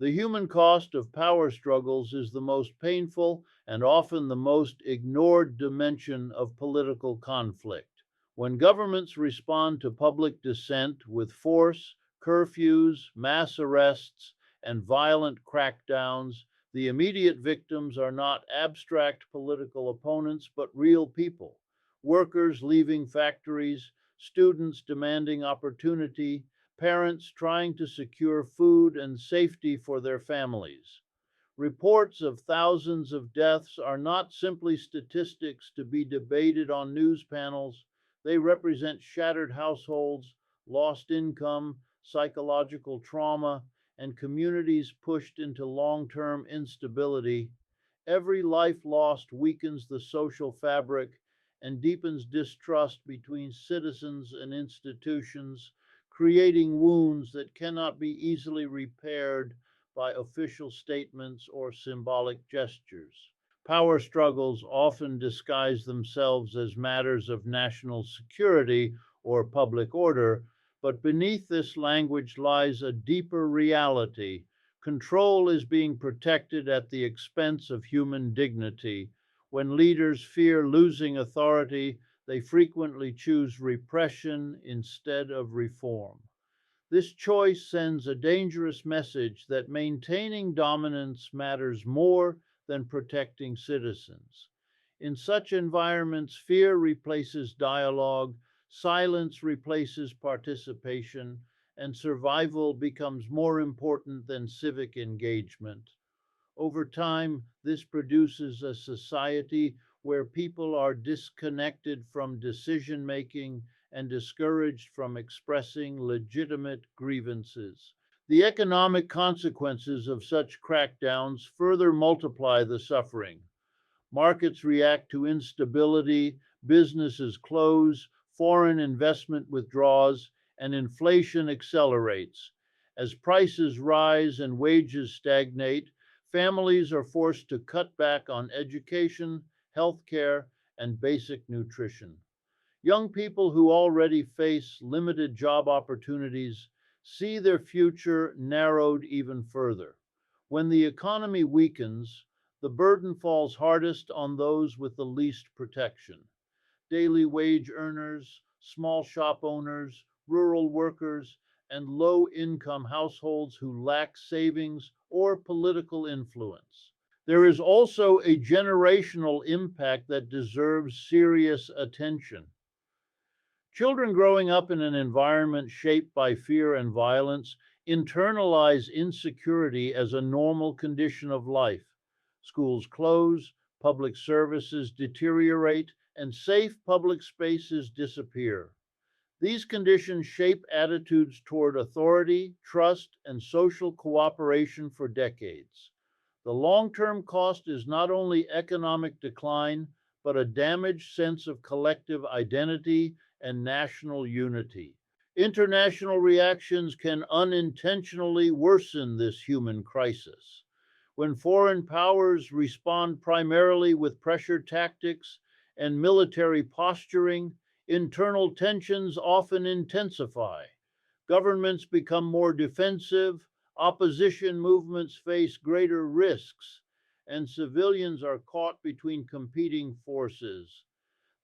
The human cost of power struggles is the most painful and often the most ignored dimension of political conflict. When governments respond to public dissent with force, curfews, mass arrests, and violent crackdowns, the immediate victims are not abstract political opponents, but real people. Workers leaving factories, students demanding opportunity, parents trying to secure food and safety for their families. Reports of thousands of deaths are not simply statistics to be debated on news panels. They represent shattered households, lost income, psychological trauma, and communities pushed into long term instability. Every life lost weakens the social fabric and deepens distrust between citizens and institutions, creating wounds that cannot be easily repaired by official statements or symbolic gestures. Power struggles often disguise themselves as matters of national security or public order, but beneath this language lies a deeper reality. Control is being protected at the expense of human dignity. When leaders fear losing authority, they frequently choose repression instead of reform. This choice sends a dangerous message that maintaining dominance matters more than protecting citizens. In such environments, fear replaces dialogue, silence replaces participation, and survival becomes more important than civic engagement. Over time, this produces a society where people are disconnected from decision making and discouraged from expressing legitimate grievances. The economic consequences of such crackdowns further multiply the suffering. Markets react to instability, businesses close, foreign investment withdraws, and inflation accelerates. As prices rise and wages stagnate, families are forced to cut back on education, healthcare, and basic nutrition. Young people who already face limited job opportunities see their future narrowed even further. When the economy weakens, the burden falls hardest on those with the least protection: daily wage earners, small shop owners, rural workers, and low income households who lack savings or political influence. There is also a generational impact that deserves serious attention. Children growing up in an environment shaped by fear and violence internalize insecurity as a normal condition of life. Schools close, public services deteriorate, and safe public spaces disappear. These conditions shape attitudes toward authority, trust, and social cooperation for decades. The long term cost is not only economic decline, but a damaged sense of collective identity and national unity. International reactions can unintentionally worsen this human crisis. When foreign powers respond primarily with pressure tactics and military posturing, internal tensions often intensify. Governments become more defensive, opposition movements face greater risks, and civilians are caught between competing forces.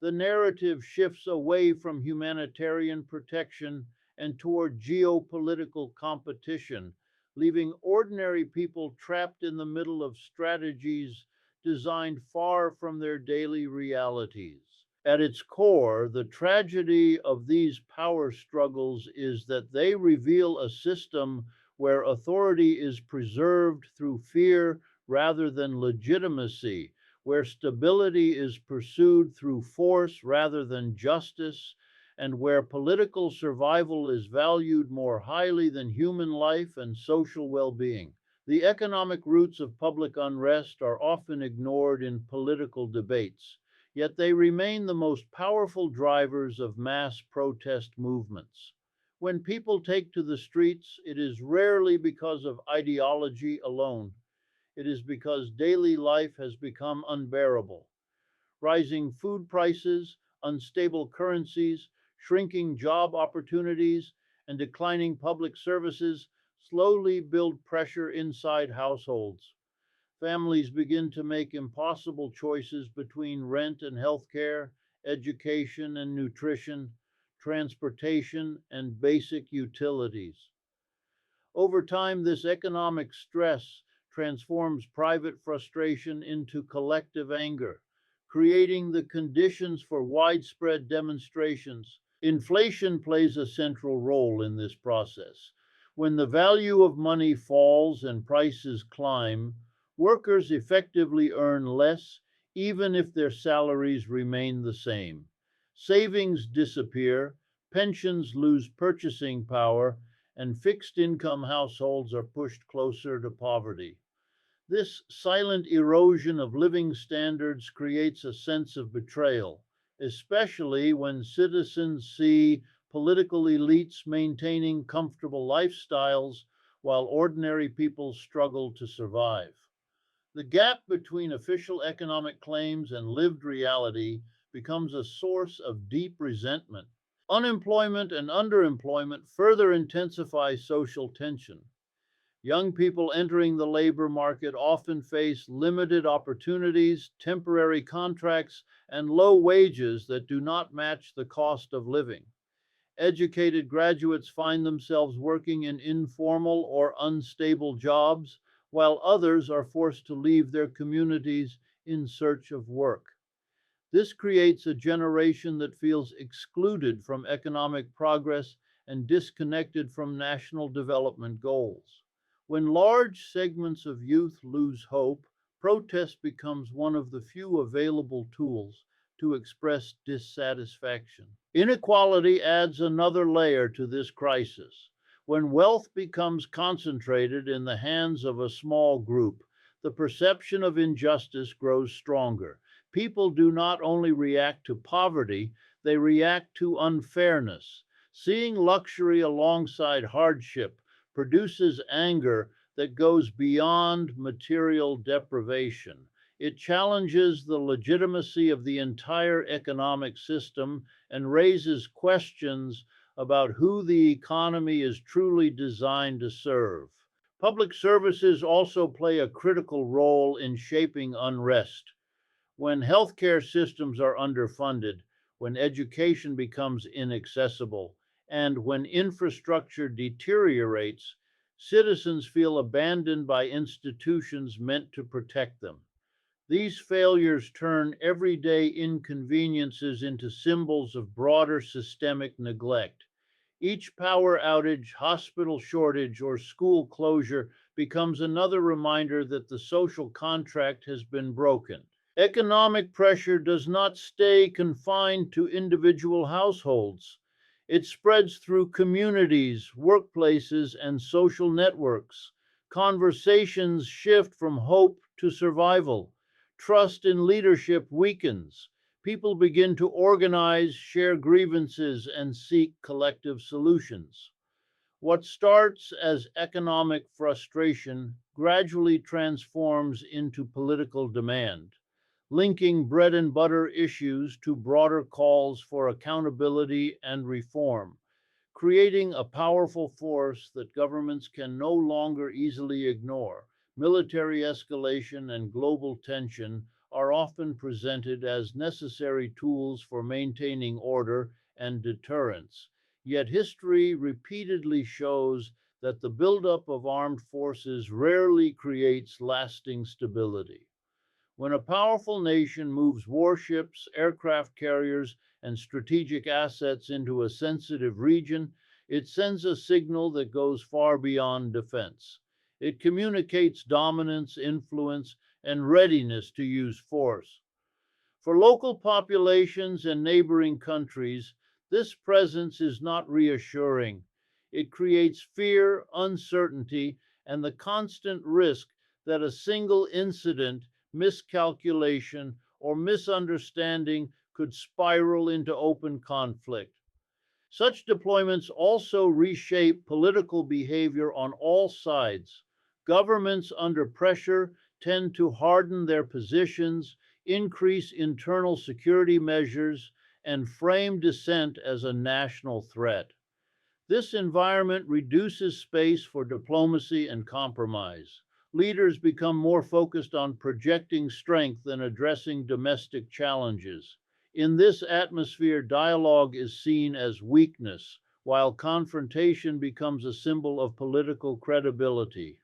The narrative shifts away from humanitarian protection and toward geopolitical competition, leaving ordinary people trapped in the middle of strategies designed far from their daily realities. At its core, the tragedy of these power struggles is that they reveal a system where authority is preserved through fear rather than legitimacy, where stability is pursued through force rather than justice, and where political survival is valued more highly than human life and social well being. The economic roots of public unrest are often ignored in political debates, yet they remain the most powerful drivers of mass protest movements. When people take to the streets, it is rarely because of ideology alone. It is because daily life has become unbearable. Rising food prices, unstable currencies, shrinking job opportunities, and declining public services slowly build pressure inside households. Families begin to make impossible choices between rent and healthcare, education and nutrition, transportation and basic utilities. Over time, this economic stress transforms private frustration into collective anger, creating the conditions for widespread demonstrations. Inflation plays a central role in this process. When the value of money falls and prices climb, workers effectively earn less, even if their salaries remain the same. Savings disappear, pensions lose purchasing power, and fixed income households are pushed closer to poverty. This silent erosion of living standards creates a sense of betrayal, especially when citizens see political elites maintaining comfortable lifestyles while ordinary people struggle to survive. The gap between official economic claims and lived reality becomes a source of deep resentment. Unemployment and underemployment further intensify social tension. Young people entering the labor market often face limited opportunities, temporary contracts, and low wages that do not match the cost of living. Educated graduates find themselves working in informal or unstable jobs, while others are forced to leave their communities in search of work. This creates a generation that feels excluded from economic progress and disconnected from national development goals. When large segments of youth lose hope, protest becomes one of the few available tools to express dissatisfaction. Inequality adds another layer to this crisis. When wealth becomes concentrated in the hands of a small group, the perception of injustice grows stronger. People do not only react to poverty, they react to unfairness. Seeing luxury alongside hardship produces anger that goes beyond material deprivation. It challenges the legitimacy of the entire economic system and raises questions about who the economy is truly designed to serve. Public services also play a critical role in shaping unrest. When healthcare systems are underfunded, when education becomes inaccessible, and when infrastructure deteriorates, citizens feel abandoned by institutions meant to protect them. These failures turn everyday inconveniences into symbols of broader systemic neglect. Each power outage, hospital shortage, or school closure becomes another reminder that the social contract has been broken. Economic pressure does not stay confined to individual households. It spreads through communities, workplaces, and social networks. Conversations shift from hope to survival. Trust in leadership weakens. People begin to organize, share grievances, and seek collective solutions. What starts as economic frustration gradually transforms into political demand, linking bread and butter issues to broader calls for accountability and reform, creating a powerful force that governments can no longer easily ignore. Military escalation and global tension are often presented as necessary tools for maintaining order and deterrence. Yet history repeatedly shows that the buildup of armed forces rarely creates lasting stability. When a powerful nation moves warships, aircraft carriers, and strategic assets into a sensitive region, it sends a signal that goes far beyond defense. It communicates dominance, influence, and readiness to use force. For local populations and neighboring countries, this presence is not reassuring. It creates fear, uncertainty, and the constant risk that a single incident, miscalculation, or misunderstanding could spiral into open conflict. Such deployments also reshape political behavior on all sides. Governments under pressure tend to harden their positions, increase internal security measures, and frame dissent as a national threat. This environment reduces space for diplomacy and compromise. Leaders become more focused on projecting strength than addressing domestic challenges. In this atmosphere, dialogue is seen as weakness, while confrontation becomes a symbol of political credibility.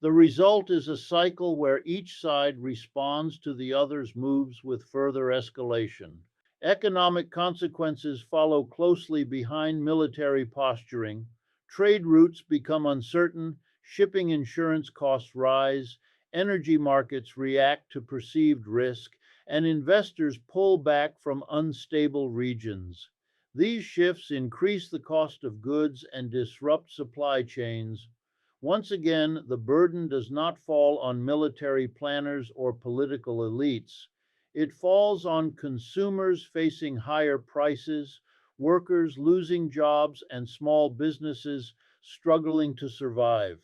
The result is a cycle where each side responds to the other's moves with further escalation. Economic consequences follow closely behind military posturing. Trade routes become uncertain, shipping insurance costs rise, energy markets react to perceived risk, and investors pull back from unstable regions. These shifts increase the cost of goods and disrupt supply chains. Once again, the burden does not fall on military planners or political elites. It falls on consumers facing higher prices, workers losing jobs, and small businesses struggling to survive.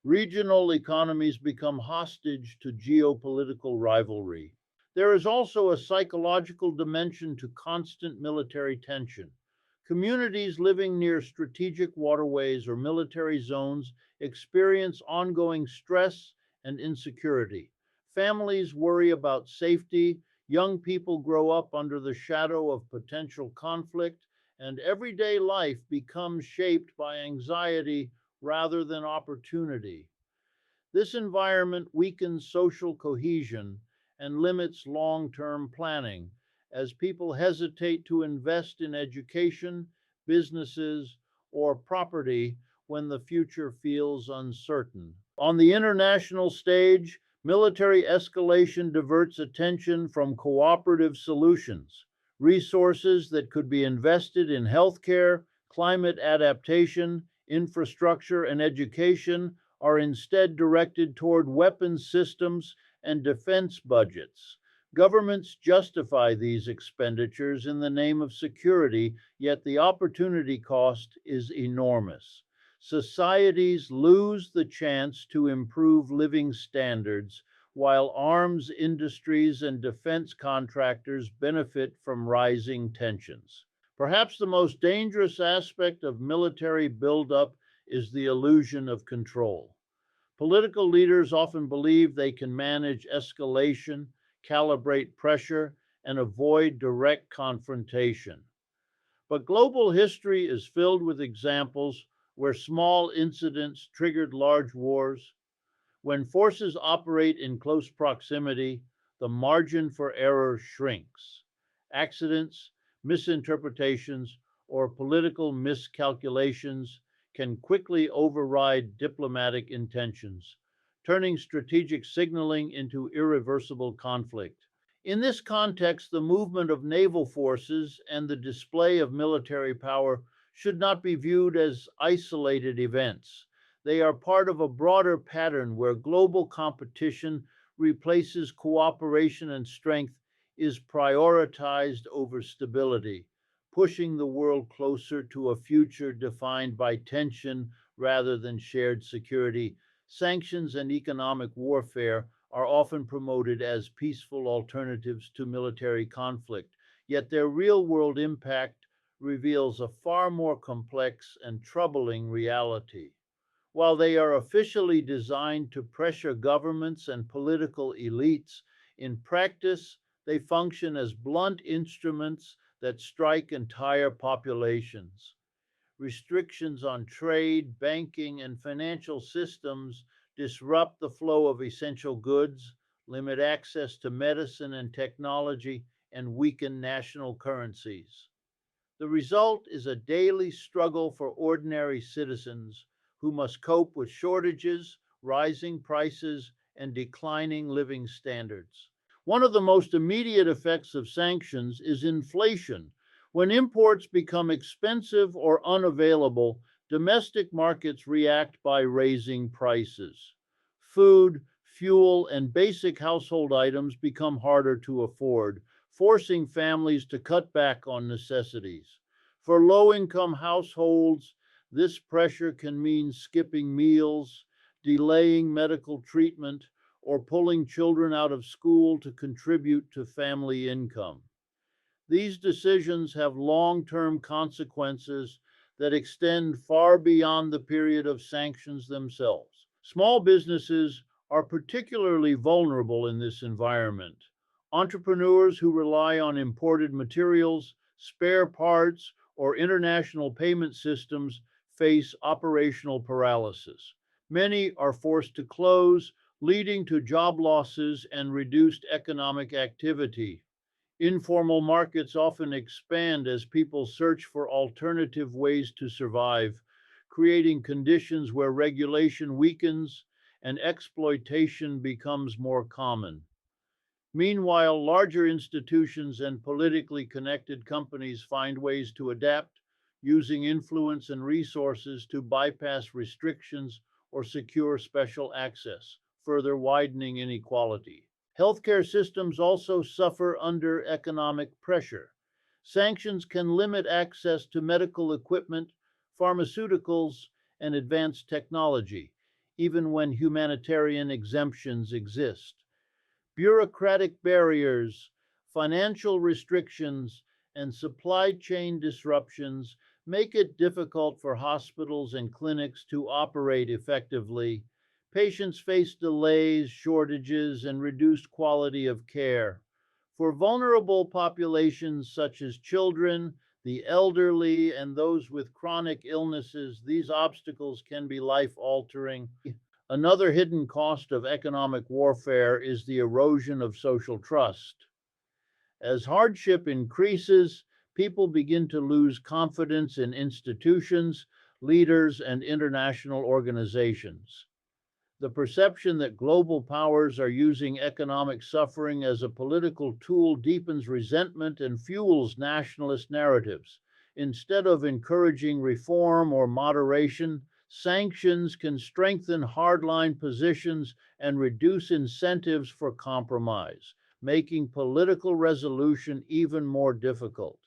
Regional economies become hostage to geopolitical rivalry. There is also a psychological dimension to constant military tension. Communities living near strategic waterways or military zones experience ongoing stress and insecurity. Families worry about safety, young people grow up under the shadow of potential conflict, and everyday life becomes shaped by anxiety rather than opportunity. This environment weakens social cohesion and limits long term planning as people hesitate to invest in education, businesses, or property when the future feels uncertain. On the international stage, military escalation diverts attention from cooperative solutions. Resources that could be invested in healthcare, climate adaptation, infrastructure, and education are instead directed toward weapons systems and defense budgets. Governments justify these expenditures in the name of security, yet the opportunity cost is enormous. Societies lose the chance to improve living standards, while arms industries and defense contractors benefit from rising tensions. Perhaps the most dangerous aspect of military buildup is the illusion of control. Political leaders often believe they can manage escalation, calibrate pressure, and avoid direct confrontation. But global history is filled with examples where small incidents triggered large wars. When forces operate in close proximity, the margin for error shrinks. Accidents, misinterpretations, or political miscalculations can quickly override diplomatic intentions, turning strategic signaling into irreversible conflict. In this context, the movement of naval forces and the display of military power should not be viewed as isolated events. They are part of a broader pattern where global competition replaces cooperation and strength is prioritized over stability, pushing the world closer to a future defined by tension rather than shared security. Sanctions and economic warfare are often promoted as peaceful alternatives to military conflict, yet their real world impact reveals a far more complex and troubling reality. While they are officially designed to pressure governments and political elites, in practice they function as blunt instruments that strike entire populations. Restrictions on trade, banking, and financial systems disrupt the flow of essential goods, limit access to medicine and technology, and weaken national currencies. The result is a daily struggle for ordinary citizens who must cope with shortages, rising prices, and declining living standards. One of the most immediate effects of sanctions is inflation. When imports become expensive or unavailable, domestic markets react by raising prices. Food, fuel, and basic household items become harder to afford, forcing families to cut back on necessities. For low income households, this pressure can mean skipping meals, delaying medical treatment, or pulling children out of school to contribute to family income. These decisions have long term consequences that extend far beyond the period of sanctions themselves. Small businesses are particularly vulnerable in this environment. Entrepreneurs who rely on imported materials, spare parts, or international payment systems face operational paralysis. Many are forced to close, leading to job losses and reduced economic activity. Informal markets often expand as people search for alternative ways to survive, creating conditions where regulation weakens and exploitation becomes more common. Meanwhile, larger institutions and politically connected companies find ways to adapt, using influence and resources to bypass restrictions or secure special access, further widening inequality. Healthcare systems also suffer under economic pressure. Sanctions can limit access to medical equipment, pharmaceuticals, and advanced technology, even when humanitarian exemptions exist. Bureaucratic barriers, financial restrictions, and supply chain disruptions make it difficult for hospitals and clinics to operate effectively. Patients face delays, shortages, and reduced quality of care. For vulnerable populations such as children, the elderly, and those with chronic illnesses, these obstacles can be life altering. Another hidden cost of economic warfare is the erosion of social trust. As hardship increases, people begin to lose confidence in institutions, leaders, and international organizations. The perception that global powers are using economic suffering as a political tool deepens resentment and fuels nationalist narratives. Instead of encouraging reform or moderation, sanctions can strengthen hardline positions and reduce incentives for compromise, making political resolution even more difficult.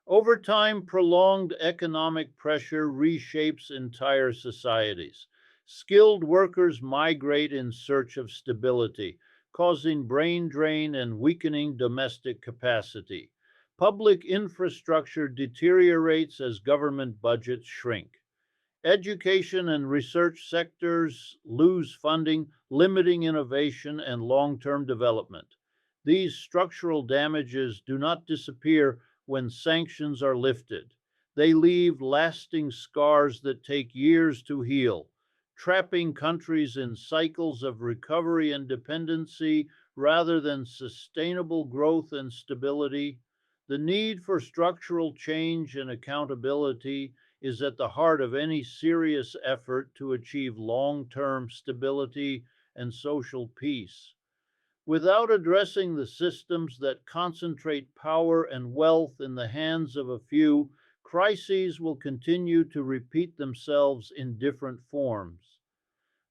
Over time, prolonged economic pressure reshapes entire societies. Skilled workers migrate in search of stability, causing brain drain and weakening domestic capacity. Public infrastructure deteriorates as government budgets shrink. Education and research sectors lose funding, limiting innovation and long term development. These structural damages do not disappear when sanctions are lifted. They leave lasting scars that take years to heal, trapping countries in cycles of recovery and dependency rather than sustainable growth and stability. The need for structural change and accountability is at the heart of any serious effort to achieve long term stability and social peace. Without addressing the systems that concentrate power and wealth in the hands of a few, crises will continue to repeat themselves in different forms.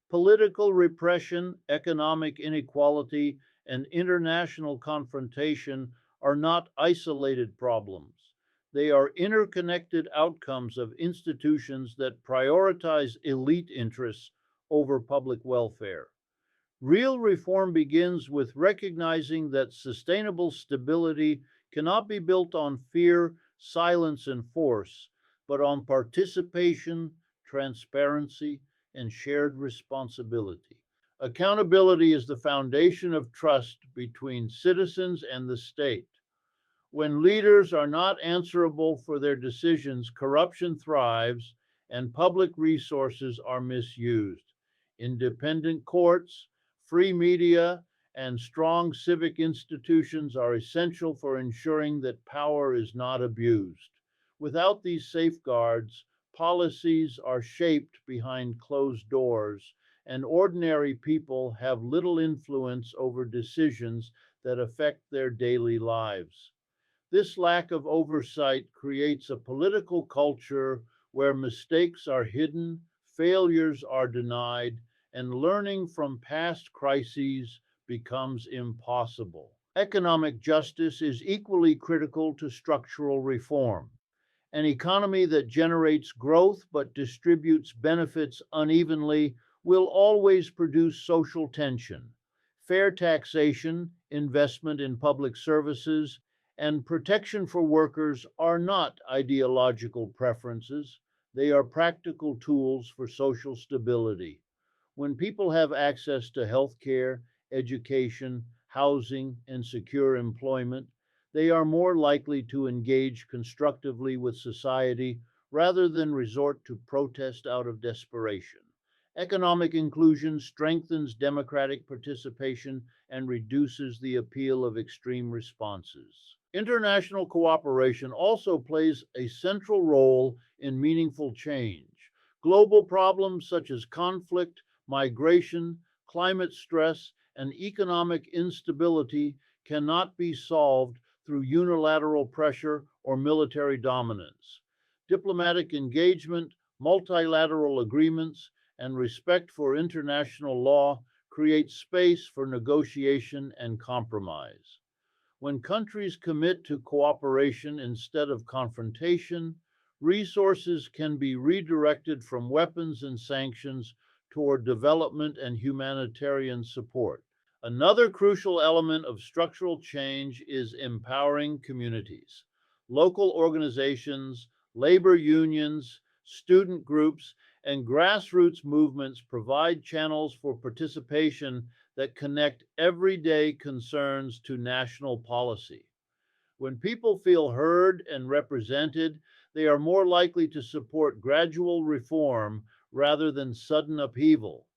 Political repression, economic inequality, and international confrontation are not isolated problems. They are interconnected outcomes of institutions that prioritize elite interests over public welfare. Real reform begins with recognizing that sustainable stability cannot be built on fear, silence, and force, but on participation, transparency, and shared responsibility. Accountability is the foundation of trust between citizens and the state. When leaders are not answerable for their decisions, corruption thrives and public resources are misused. Independent courts, free media, and strong civic institutions are essential for ensuring that power is not abused. Without these safeguards, policies are shaped behind closed doors, and ordinary people have little influence over decisions that affect their daily lives. This lack of oversight creates a political culture where mistakes are hidden, failures are denied, and learning from past crises becomes impossible. Economic justice is equally critical to structural reform. An economy that generates growth but distributes benefits unevenly will always produce social tension. Fair taxation, investment in public services, and protection for workers are not ideological preferences. They are practical tools for social stability. When people have access to health care, education, housing, and secure employment, they are more likely to engage constructively with society rather than resort to protest out of desperation. Economic inclusion strengthens democratic participation and reduces the appeal of extreme responses. International cooperation also plays a central role in meaningful change. Global problems such as conflict, migration, climate stress, and economic instability cannot be solved through unilateral pressure or military dominance. Diplomatic engagement, multilateral agreements, and respect for international law create space for negotiation and compromise. When countries commit to cooperation instead of confrontation, resources can be redirected from weapons and sanctions toward development and humanitarian support. Another crucial element of structural change is empowering communities. Local organizations, labor unions, student groups, and grassroots movements provide channels for participation that connect everyday concerns to national policy. When people feel heard and represented, they are more likely to support gradual reform rather than sudden upheaval.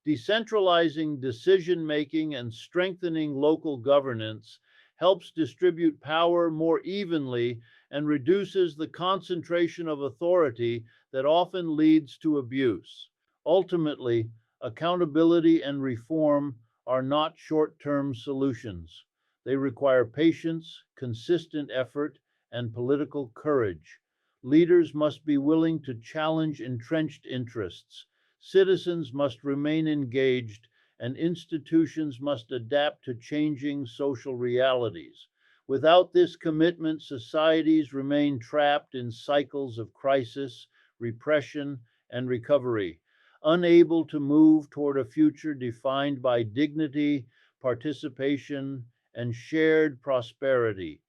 Decentralizing decision making and strengthening local governance helps distribute power more evenly and reduces the concentration of authority that often leads to abuse. Ultimately, accountability and reform are not short term solutions. They require patience, consistent effort, and political courage. Leaders must be willing to challenge entrenched interests. Citizens must remain engaged, and institutions must adapt to changing social realities. Without this commitment, societies remain trapped in cycles of crisis, repression, and recovery, unable to move toward a future defined by dignity, participation, and shared prosperity.